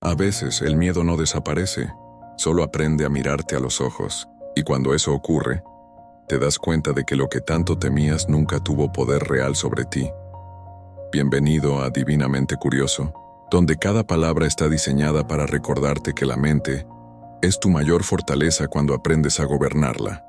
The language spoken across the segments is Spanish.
A veces el miedo no desaparece, solo aprende a mirarte a los ojos, y cuando eso ocurre, te das cuenta de que lo que tanto temías nunca tuvo poder real sobre ti. Bienvenido a Divinamente Curioso, donde cada palabra está diseñada para recordarte que la mente es tu mayor fortaleza cuando aprendes a gobernarla.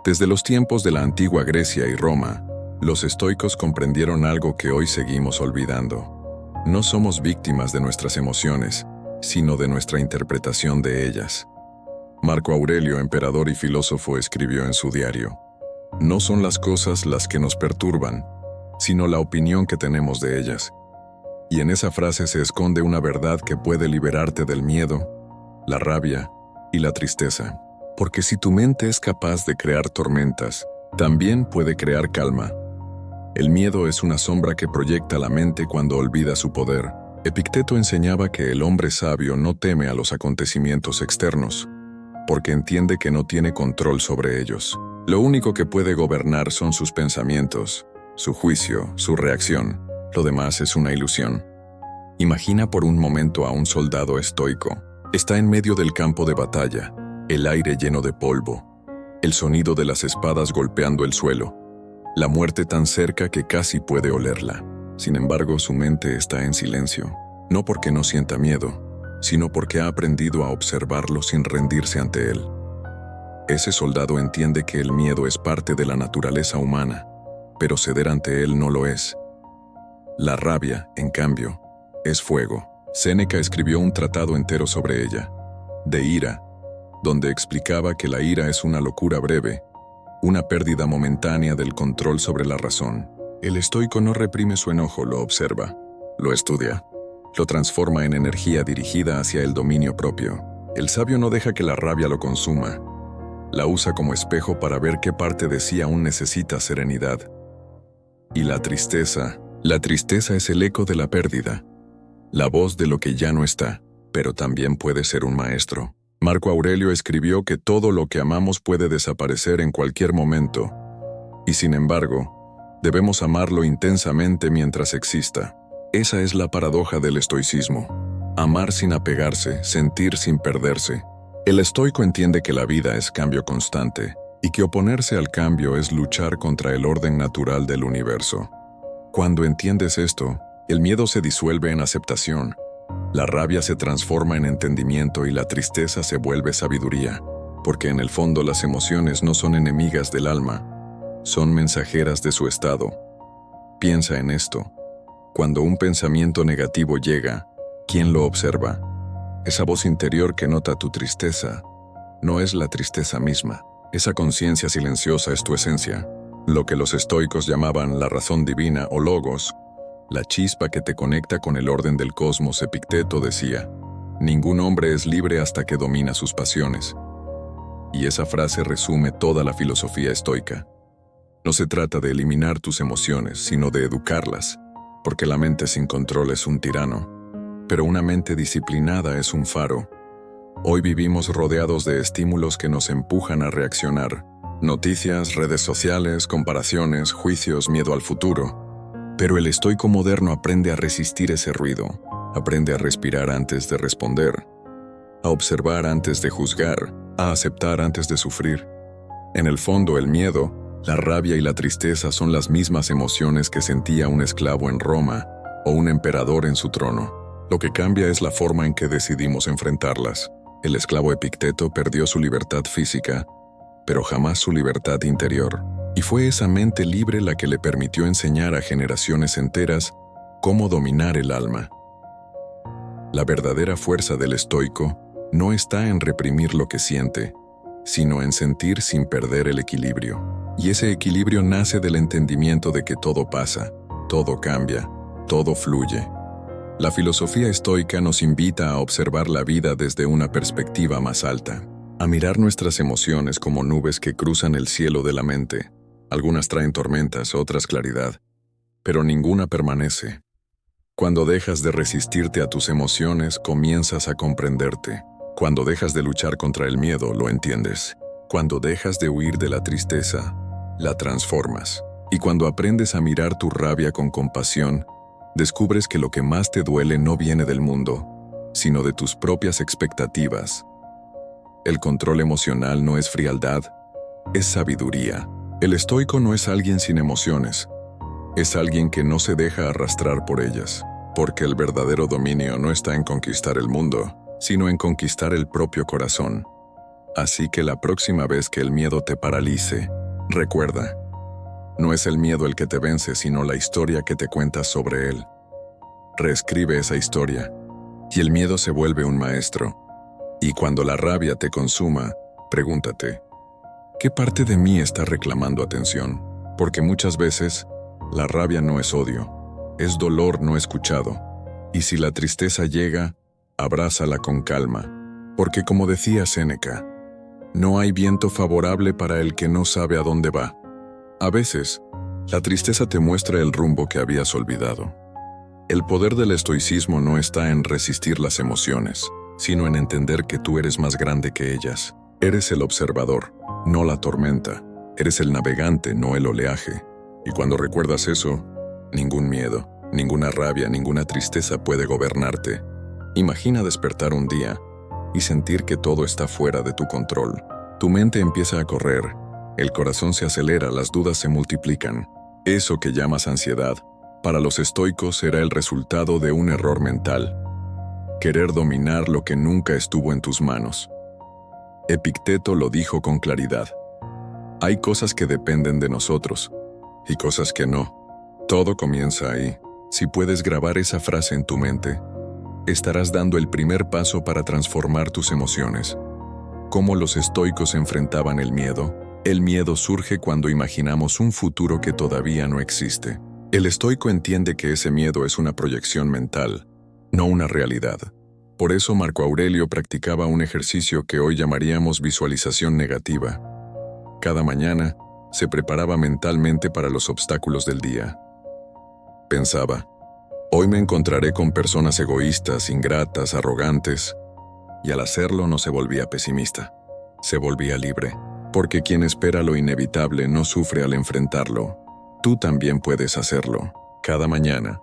Desde los tiempos de la antigua Grecia y Roma, los estoicos comprendieron algo que hoy seguimos olvidando. No somos víctimas de nuestras emociones, sino de nuestra interpretación de ellas. Marco Aurelio, emperador y filósofo, escribió en su diario: "No son las cosas las que nos perturban, sino la opinión que tenemos de ellas". Y en esa frase se esconde una verdad que puede liberarte del miedo, la rabia y la tristeza. Porque si tu mente es capaz de crear tormentas, también puede crear calma. El miedo es una sombra que proyecta la mente cuando olvida su poder. Epicteto enseñaba que el hombre sabio no teme a los acontecimientos externos, porque entiende que no tiene control sobre ellos. Lo único que puede gobernar son sus pensamientos, su juicio, su reacción. Lo demás es una ilusión. Imagina por un momento a un soldado estoico. Está en medio del campo de batalla, el aire lleno de polvo, el sonido de las espadas golpeando el suelo, la muerte tan cerca que casi puede olerla. Sin embargo, su mente está en silencio, no porque no sienta miedo, sino porque ha aprendido a observarlo sin rendirse ante él. Ese soldado entiende que el miedo es parte de la naturaleza humana, pero ceder ante él no lo es. La rabia, en cambio, es fuego. Séneca escribió un tratado entero sobre ella, de ira, donde explicaba que la ira es una locura breve, una pérdida momentánea del control sobre la razón. El estoico no reprime su enojo, lo observa, lo estudia, lo transforma en energía dirigida hacia el dominio propio. El sabio no deja que la rabia lo consuma, la usa como espejo para ver qué parte de sí aún necesita serenidad. Y la tristeza es el eco de la pérdida, la voz de lo que ya no está, pero también puede ser un maestro. Marco Aurelio escribió que todo lo que amamos puede desaparecer en cualquier momento, y sin embargo, debemos amarlo intensamente mientras exista. Esa es la paradoja del estoicismo. Amar sin apegarse, sentir sin perderse. El estoico entiende que la vida es cambio constante, y que oponerse al cambio es luchar contra el orden natural del universo. Cuando entiendes esto, el miedo se disuelve en aceptación. La rabia se transforma en entendimiento y la tristeza se vuelve sabiduría, porque en el fondo las emociones no son enemigas del alma, son mensajeras de su estado. Piensa en esto. Cuando un pensamiento negativo llega, ¿quién lo observa? Esa voz interior que nota tu tristeza no es la tristeza misma. Esa conciencia silenciosa es tu esencia, lo que los estoicos llamaban la razón divina o logos, la chispa que te conecta con el orden del cosmos. Epicteto decía: "Ningún hombre es libre hasta que domina sus pasiones". Y esa frase resume toda la filosofía estoica. No se trata de eliminar tus emociones, sino de educarlas, porque la mente sin control es un tirano, pero una mente disciplinada es un faro. Hoy vivimos rodeados de estímulos que nos empujan a reaccionar. Noticias, redes sociales, comparaciones, juicios, miedo al futuro. Pero el estoico moderno aprende a resistir ese ruido, aprende a respirar antes de responder, a observar antes de juzgar, a aceptar antes de sufrir. En el fondo, el miedo, la rabia y la tristeza son las mismas emociones que sentía un esclavo en Roma o un emperador en su trono. Lo que cambia es la forma en que decidimos enfrentarlas. El esclavo Epicteto perdió su libertad física, pero jamás su libertad interior. Y fue esa mente libre la que le permitió enseñar a generaciones enteras cómo dominar el alma. La verdadera fuerza del estoico no está en reprimir lo que siente, sino en sentir sin perder el equilibrio. Y ese equilibrio nace del entendimiento de que todo pasa, todo cambia, todo fluye. La filosofía estoica nos invita a observar la vida desde una perspectiva más alta, a mirar nuestras emociones como nubes que cruzan el cielo de la mente. Algunas traen tormentas, otras claridad, pero ninguna permanece. Cuando dejas de resistirte a tus emociones, comienzas a comprenderte. Cuando dejas de luchar contra el miedo, lo entiendes. Cuando dejas de huir de la tristeza, la transformas. Y cuando aprendes a mirar tu rabia con compasión, descubres que lo que más te duele no viene del mundo, sino de tus propias expectativas. El control emocional no es frialdad, es sabiduría. El estoico no es alguien sin emociones, es alguien que no se deja arrastrar por ellas, porque el verdadero dominio no está en conquistar el mundo, sino en conquistar el propio corazón. Así que la próxima vez que el miedo te paralice, recuerda, no es el miedo el que te vence, sino la historia que te cuentas sobre él. Reescribe esa historia, y el miedo se vuelve un maestro. Y cuando la rabia te consuma, pregúntate, ¿qué parte de mí está reclamando atención? Porque muchas veces, la rabia no es odio, es dolor no escuchado. Y si la tristeza llega, abrázala con calma, porque como decía Séneca, no hay viento favorable para el que no sabe a dónde va. A veces, la tristeza te muestra el rumbo que habías olvidado. El poder del estoicismo no está en resistir las emociones, sino en entender que tú eres más grande que ellas. Eres el observador, no la tormenta. Eres el navegante, no el oleaje. Y cuando recuerdas eso, ningún miedo, ninguna rabia, ninguna tristeza puede gobernarte. Imagina despertar un día y sentir que todo está fuera de tu control. Tu mente empieza a correr, el corazón se acelera, las dudas se multiplican. Eso que llamas ansiedad, para los estoicos era el resultado de un error mental. Querer dominar lo que nunca estuvo en tus manos. Epicteto lo dijo con claridad. Hay cosas que dependen de nosotros, y cosas que no. Todo comienza ahí. Si puedes grabar esa frase en tu mente, estarás dando el primer paso para transformar tus emociones. ¿Cómo los estoicos enfrentaban el miedo? El miedo surge cuando imaginamos un futuro que todavía no existe. El estoico entiende que ese miedo es una proyección mental, no una realidad. Por eso Marco Aurelio practicaba un ejercicio que hoy llamaríamos visualización negativa. Cada mañana, se preparaba mentalmente para los obstáculos del día. Pensaba, hoy me encontraré con personas egoístas, ingratas, arrogantes, y al hacerlo no se volvía pesimista, se volvía libre, porque quien espera lo inevitable no sufre al enfrentarlo. Tú también puedes hacerlo. Cada mañana,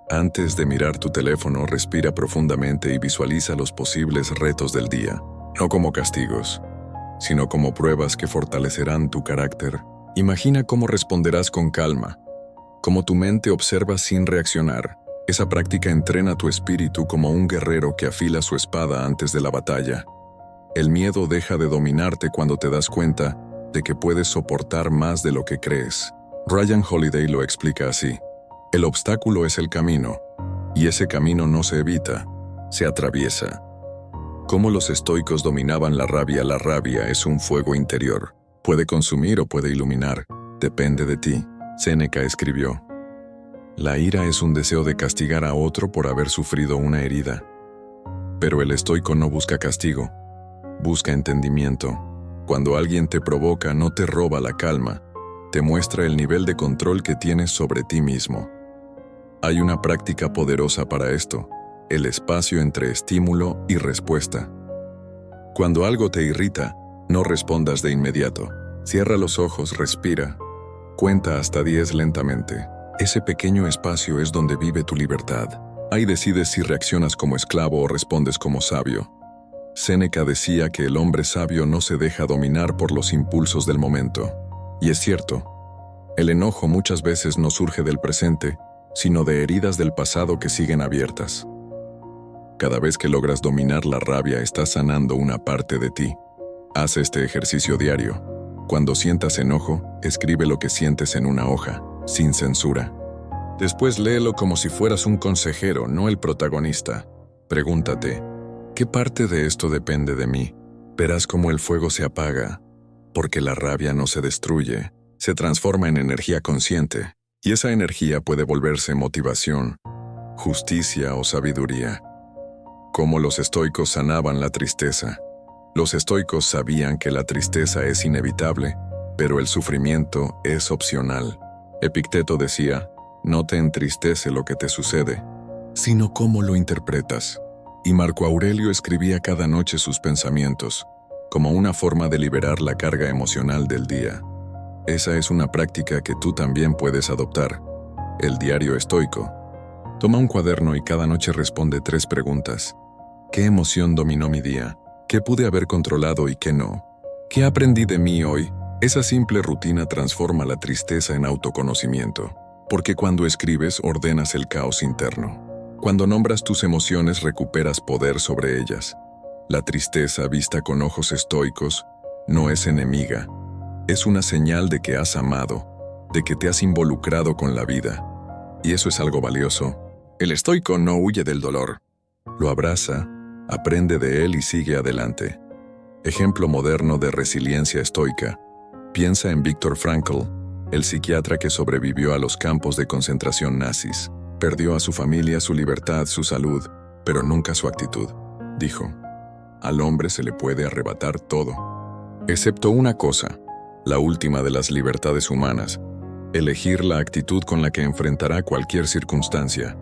antes de mirar tu teléfono, respira profundamente y visualiza los posibles retos del día, no como castigos, sino como pruebas que fortalecerán tu carácter. Imagina cómo responderás con calma, cómo tu mente observa sin reaccionar. Esa práctica entrena tu espíritu como un guerrero que afila su espada antes de la batalla. El miedo deja de dominarte cuando te das cuenta de que puedes soportar más de lo que crees. Ryan Holiday lo explica así. El obstáculo es el camino, y ese camino no se evita, se atraviesa. Cómo los estoicos dominaban la rabia es un fuego interior. Puede consumir o puede iluminar, depende de ti. Séneca escribió, la ira es un deseo de castigar a otro por haber sufrido una herida. Pero el estoico no busca castigo, busca entendimiento. Cuando alguien te provoca, no te roba la calma, te muestra el nivel de control que tienes sobre ti mismo. Hay una práctica poderosa para esto, el espacio entre estímulo y respuesta. Cuando algo te irrita, no respondas de inmediato. Cierra los ojos, respira. Cuenta hasta 10 lentamente. Ese pequeño espacio es donde vive tu libertad. Ahí decides si reaccionas como esclavo o respondes como sabio. Séneca decía que el hombre sabio no se deja dominar por los impulsos del momento. Y es cierto, el enojo muchas veces no surge del presente, sino de heridas del pasado que siguen abiertas. Cada vez que logras dominar la rabia, estás sanando una parte de ti. Haz este ejercicio diario. Cuando sientas enojo, escribe lo que sientes en una hoja, sin censura. Después léelo como si fueras un consejero, no el protagonista. Pregúntate, ¿qué parte de esto depende de mí? Verás cómo el fuego se apaga, porque la rabia no se destruye, se transforma en energía consciente, y esa energía puede volverse motivación, justicia o sabiduría. Como los estoicos sanaban la tristeza. Los estoicos sabían que la tristeza es inevitable, pero el sufrimiento es opcional. Epicteto decía, no te entristece lo que te sucede, sino cómo lo interpretas. Y Marco Aurelio escribía cada noche sus pensamientos, como una forma de liberar la carga emocional del día. Esa es una práctica que tú también puedes adoptar. El diario estoico. Toma un cuaderno y cada noche responde 3 preguntas. ¿Qué emoción dominó mi día? ¿Qué pude haber controlado y qué no? ¿Qué aprendí de mí hoy? Esa simple rutina transforma la tristeza en autoconocimiento, porque cuando escribes ordenas el caos interno. Cuando nombras tus emociones recuperas poder sobre ellas. La tristeza, vista con ojos estoicos, no es enemiga. Es una señal de que has amado, de que te has involucrado con la vida. Y eso es algo valioso. El estoico no huye del dolor. Lo abraza, aprende de él y sigue adelante. Ejemplo moderno de resiliencia estoica. Piensa en Viktor Frankl, el psiquiatra que sobrevivió a los campos de concentración nazis. Perdió a su familia, su libertad, su salud, pero nunca su actitud. Dijo, al hombre se le puede arrebatar todo, excepto una cosa, la última de las libertades humanas, elegir la actitud con la que enfrentará cualquier circunstancia.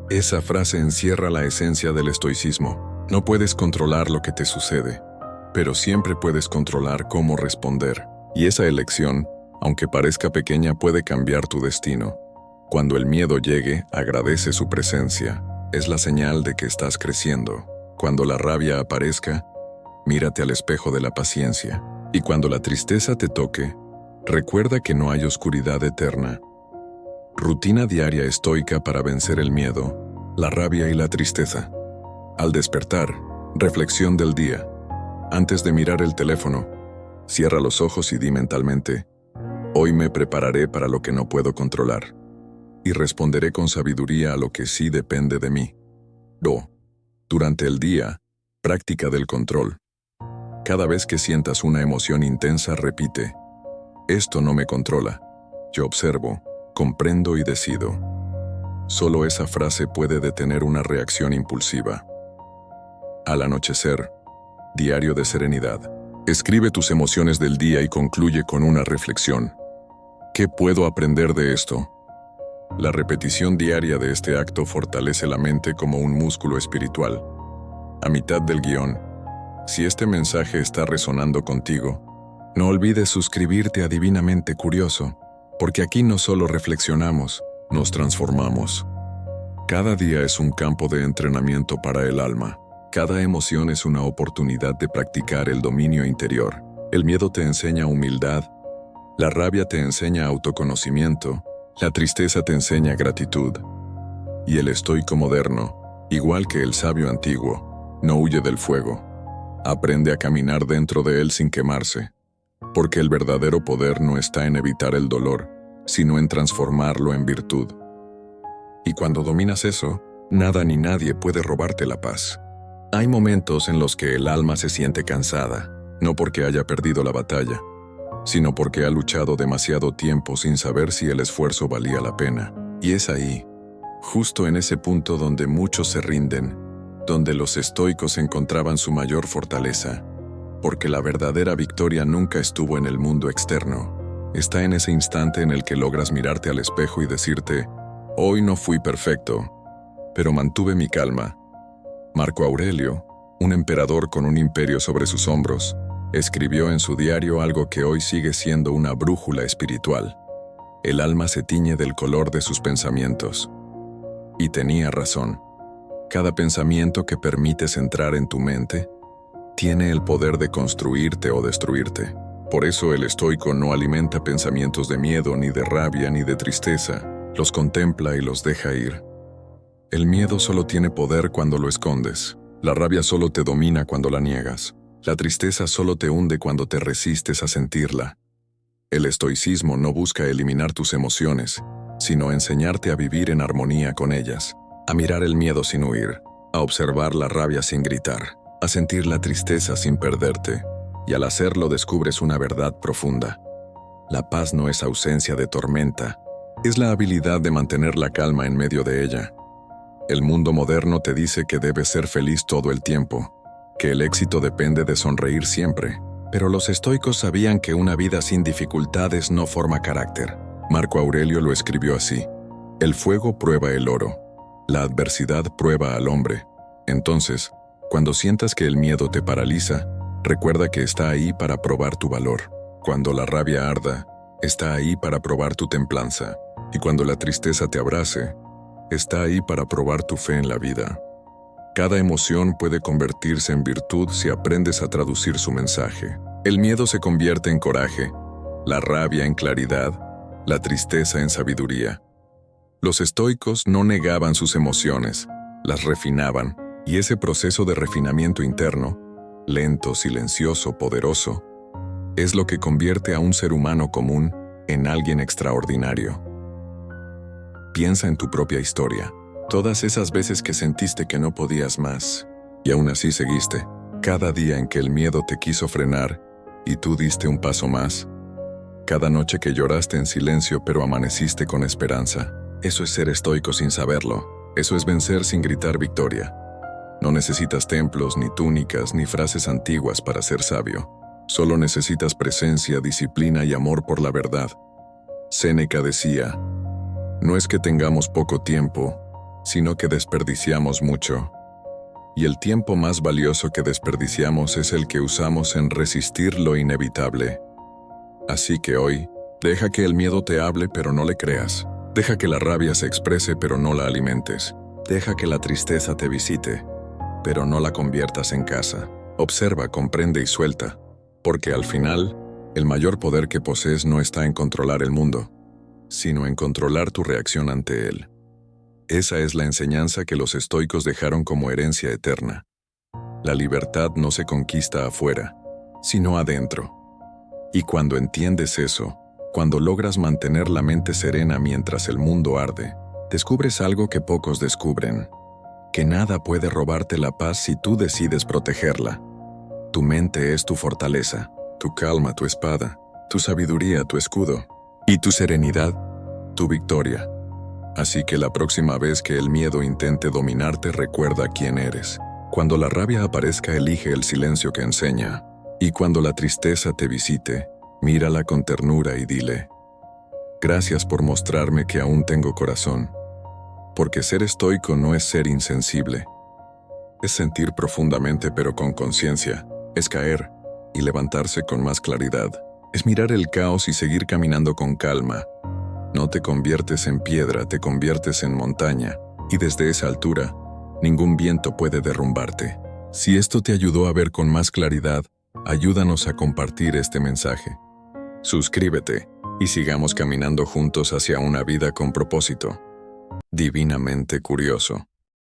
Esa frase encierra la esencia del estoicismo. No puedes controlar lo que te sucede, pero siempre puedes controlar cómo responder. Y esa elección, aunque parezca pequeña, puede cambiar tu destino. Cuando el miedo llegue, agradece su presencia. Es la señal de que estás creciendo. Cuando la rabia aparezca, mírate al espejo de la paciencia. Y cuando la tristeza te toque, recuerda que no hay oscuridad eterna. Rutina diaria estoica para vencer el miedo, la rabia y la tristeza. Al despertar, reflexión del día. Antes de mirar el teléfono, cierra los ojos y di mentalmente, hoy me prepararé para lo que no puedo controlar. Y responderé con sabiduría a lo que sí depende de mí. Durante el día, práctica del control. Cada vez que sientas una emoción intensa, repite, esto no me controla. Yo observo, comprendo y decido. Solo esa frase puede detener una reacción impulsiva. Al anochecer, diario de serenidad. Escribe tus emociones del día y concluye con una reflexión. ¿Qué puedo aprender de esto? La repetición diaria de este acto fortalece la mente como un músculo espiritual. A mitad del guión, si este mensaje está resonando contigo, no olvides suscribirte a Divinamente Curioso, porque aquí no solo reflexionamos, nos transformamos. Cada día es un campo de entrenamiento para el alma. Cada emoción es una oportunidad de practicar el dominio interior. El miedo te enseña humildad, la rabia te enseña autoconocimiento, la tristeza te enseña gratitud. Y el estoico moderno, igual que el sabio antiguo, no huye del fuego. Aprende a caminar dentro de él sin quemarse, porque el verdadero poder no está en evitar el dolor, sino en transformarlo en virtud. Y cuando dominas eso, nada ni nadie puede robarte la paz. Hay momentos en los que el alma se siente cansada, no porque haya perdido la batalla, sino porque ha luchado demasiado tiempo sin saber si el esfuerzo valía la pena. Y es ahí, justo en ese punto donde muchos se rinden, donde los estoicos encontraban su mayor fortaleza, porque la verdadera victoria nunca estuvo en el mundo externo. Está en ese instante en el que logras mirarte al espejo y decirte, hoy no fui perfecto, pero mantuve mi calma. Marco Aurelio, un emperador con un imperio sobre sus hombros, escribió en su diario algo que hoy sigue siendo una brújula espiritual. El alma se tiñe del color de sus pensamientos. Y tenía razón. Cada pensamiento que permites entrar en tu mente tiene el poder de construirte o destruirte. Por eso el estoico no alimenta pensamientos de miedo, ni de rabia, ni de tristeza. Los contempla y los deja ir. El miedo solo tiene poder cuando lo escondes. La rabia solo te domina cuando la niegas. La tristeza solo te hunde cuando te resistes a sentirla. El estoicismo no busca eliminar tus emociones, sino enseñarte a vivir en armonía con ellas, a mirar el miedo sin huir, a observar la rabia sin gritar, a sentir la tristeza sin perderte, y al hacerlo descubres una verdad profunda. La paz no es ausencia de tormenta, es la habilidad de mantener la calma en medio de ella. El mundo moderno te dice que debes ser feliz todo el tiempo, que el éxito depende de sonreír siempre, pero los estoicos sabían que una vida sin dificultades no forma carácter. Marco Aurelio lo escribió así: el fuego prueba el oro, la adversidad prueba al hombre. Entonces, cuando sientas que el miedo te paraliza, recuerda que está ahí para probar tu valor. Cuando la rabia arda, está ahí para probar tu templanza. Y cuando la tristeza te abrace, está ahí para probar tu fe en la vida. Cada emoción puede convertirse en virtud si aprendes a traducir su mensaje. El miedo se convierte en coraje, la rabia en claridad, la tristeza en sabiduría. Los estoicos no negaban sus emociones, las refinaban, y ese proceso de refinamiento interno, lento, silencioso, poderoso, es lo que convierte a un ser humano común en alguien extraordinario. Piensa en tu propia historia. Todas esas veces que sentiste que no podías más, y aún así seguiste. Cada día en que el miedo te quiso frenar y tú diste un paso más. Cada noche que lloraste en silencio pero amaneciste con esperanza. Eso es ser estoico sin saberlo. Eso es vencer sin gritar victoria. No necesitas templos, ni túnicas, ni frases antiguas para ser sabio. Solo necesitas presencia, disciplina y amor por la verdad. Séneca decía, no es que tengamos poco tiempo, sino que desperdiciamos mucho. Y el tiempo más valioso que desperdiciamos es el que usamos en resistir lo inevitable. Así que hoy, deja que el miedo te hable pero no le creas. Deja que la rabia se exprese pero no la alimentes. Deja que la tristeza te visite, pero no la conviertas en casa. Observa, comprende y suelta, porque al final, el mayor poder que posees no está en controlar el mundo, sino en controlar tu reacción ante él. Esa es la enseñanza que los estoicos dejaron como herencia eterna. La libertad no se conquista afuera, sino adentro. Y cuando entiendes eso, cuando logras mantener la mente serena mientras el mundo arde, descubres algo que pocos descubren, que nada puede robarte la paz si tú decides protegerla. Tu mente es tu fortaleza, tu calma, tu espada, tu sabiduría, tu escudo, y tu serenidad, tu victoria. Así que la próxima vez que el miedo intente dominarte, recuerda quién eres. Cuando la rabia aparezca, elige el silencio que enseña. Y cuando la tristeza te visite, mírala con ternura y dile, gracias por mostrarme que aún tengo corazón. Porque ser estoico no es ser insensible. Es sentir profundamente pero con conciencia. Es caer y levantarse con más claridad. Es mirar el caos y seguir caminando con calma. No te conviertes en piedra, te conviertes en montaña. Y desde esa altura, ningún viento puede derrumbarte. Si esto te ayudó a ver con más claridad, ayúdanos a compartir este mensaje. Suscríbete y sigamos caminando juntos hacia una vida con propósito. Divinamente curioso.